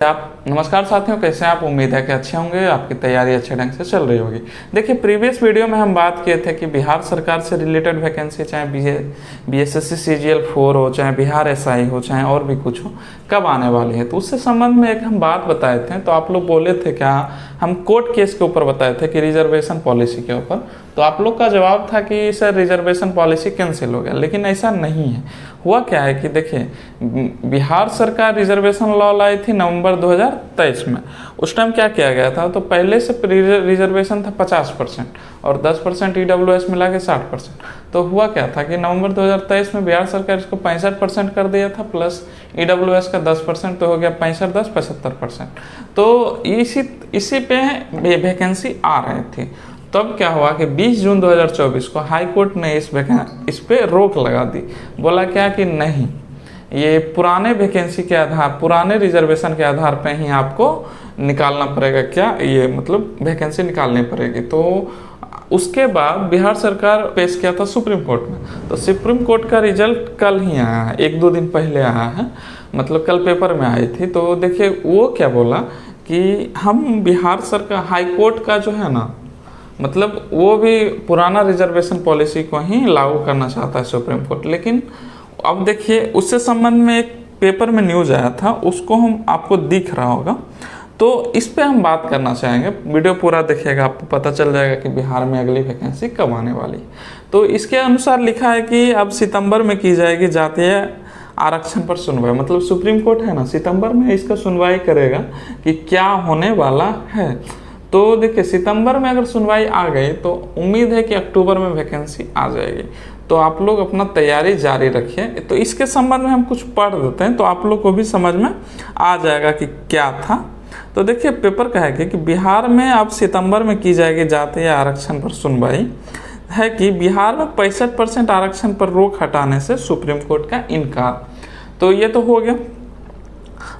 आप नमस्कार साथियों, कैसे हैं आप? उम्मीद है कि अच्छे होंगे, आपकी तैयारी अच्छे ढंग से चल रही होगी। देखिए, प्रीवियस वीडियो में हम बात किए थे कि बिहार सरकार से रिलेटेड वैकेंसी, चाहे बीएसएससी सीजीएल 4 हो, चाहे बिहार एसआई हो, चाहे और भी कुछ हो, कब आने वाली है। तो उससे संबंध में एक हम बात बताए थे। तो आप लोग बोले थे क्या, हम कोर्ट केस के ऊपर बताए थे कि रिजर्वेशन पॉलिसी के ऊपर। तो आप लोग का जवाब था कि सर रिजर्वेशन पॉलिसी कैंसिल हो गया, लेकिन ऐसा नहीं है। हुआ क्या है कि देखिए, बिहार सरकार रिजर्वेशन लॉ लाई थी नवंबर 2023 में। उस टाइम क्या किया गया था, तो पहले से रिजर्वेशन था 50% और 10% ईडब्ल्यूएस मिला के 60%। तो हुआ क्या था कि नवंबर 2023 में बिहार सरकार इसको 65% कर दिया था, प्लस ईडब्ल्यूएस का 10%, तो हो गया 65-10 75%। तो इसी पे वैकेंसी आ रही थी। तब क्या हुआ कि 20 जून 2024 को हाई कोर्ट ने इस पे रोक लगा दी। बोला क्या कि नहीं, ये पुराने वैकेंसी के आधार, पुराने रिजर्वेशन के आधार पे ही आपको निकालना पड़ेगा। क्या ये मतलब वैकेंसी निकालनी पड़ेगी। तो उसके बाद बिहार सरकार पेश किया था सुप्रीम कोर्ट में। तो सुप्रीम कोर्ट का रिजल्ट कल ही आया है, 1-2 दिन पहले आया है, मतलब कल पेपर में आई थी। तो देखिए वो क्या बोला कि हम बिहार सरकार, हाई कोर्ट का जो है ना, मतलब वो भी पुराना रिजर्वेशन पॉलिसी को ही लागू करना चाहता है सुप्रीम कोर्ट। लेकिन अब देखिए, उससे संबंध में एक पेपर में न्यूज आया था, उसको हम आपको दिख रहा होगा। तो इस पे हम बात करना चाहेंगे। वीडियो पूरा देखिएगा, आपको पता चल जाएगा कि बिहार में अगली वैकेंसी कब आने वाली है। तो इसके अनुसार लिखा है कि अब सितंबर में की जाएगी जातीय आरक्षण पर सुनवाई। मतलब सुप्रीम कोर्ट है ना, सितंबर में इसका सुनवाई करेगा कि क्या होने वाला है। तो देखिए, सितंबर में अगर सुनवाई आ गई तो उम्मीद है कि अक्टूबर में वैकेंसी आ जाएगी। तो आप लोग अपना तैयारी जारी रखिए। तो इसके संबंध में हम कुछ पढ़ देते हैं, तो आप लोग को भी समझ में आ जाएगा कि क्या था। तो देखिए, पेपर कहेगा कि बिहार में अब सितंबर में की जाएगी जातीय आरक्षण पर सुनवाई। है कि बिहार में 65% आरक्षण पर रोक हटाने से सुप्रीम कोर्ट का इनकार। तो ये तो हो गया।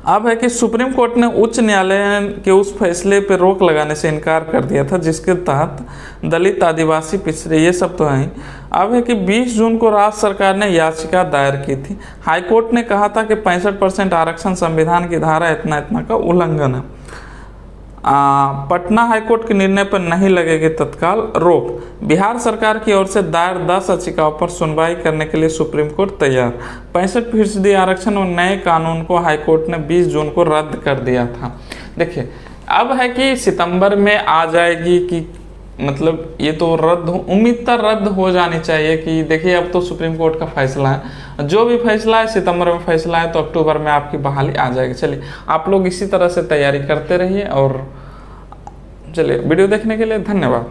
अब है कि सुप्रीम कोर्ट ने उच्च न्यायालय के उस फैसले पर रोक लगाने से इनकार कर दिया था जिसके तहत दलित, आदिवासी, पिछड़े, ये सब तो हैं। अब है कि 20 जून को राज्य सरकार ने याचिका दायर की थी। हाईकोर्ट ने कहा था कि 65% आरक्षण संविधान की धारा इतना इतना का उल्लंघन है। पटना हाईकोर्ट के निर्णय पर नहीं लगेगी तत्काल रोक। बिहार सरकार की ओर से दायर 10 याचिकाओं पर सुनवाई करने के लिए सुप्रीम कोर्ट तैयार। 65% आरक्षण और नए कानून को हाईकोर्ट ने 20 जून को रद्द कर दिया था। देखिए, अब है कि सितंबर में आ जाएगी कि मतलब ये तो उम्मीद रद्द हो जानी चाहिए। कि देखिए, अब तो सुप्रीम कोर्ट का फैसला है, जो भी फैसला है सितंबर में फैसला है, तो अक्टूबर में आपकी बहाली आ जाएगी। चलिए, आप लोग इसी तरह से तैयारी करते रहिए और चलिए, वीडियो देखने के लिए धन्यवाद।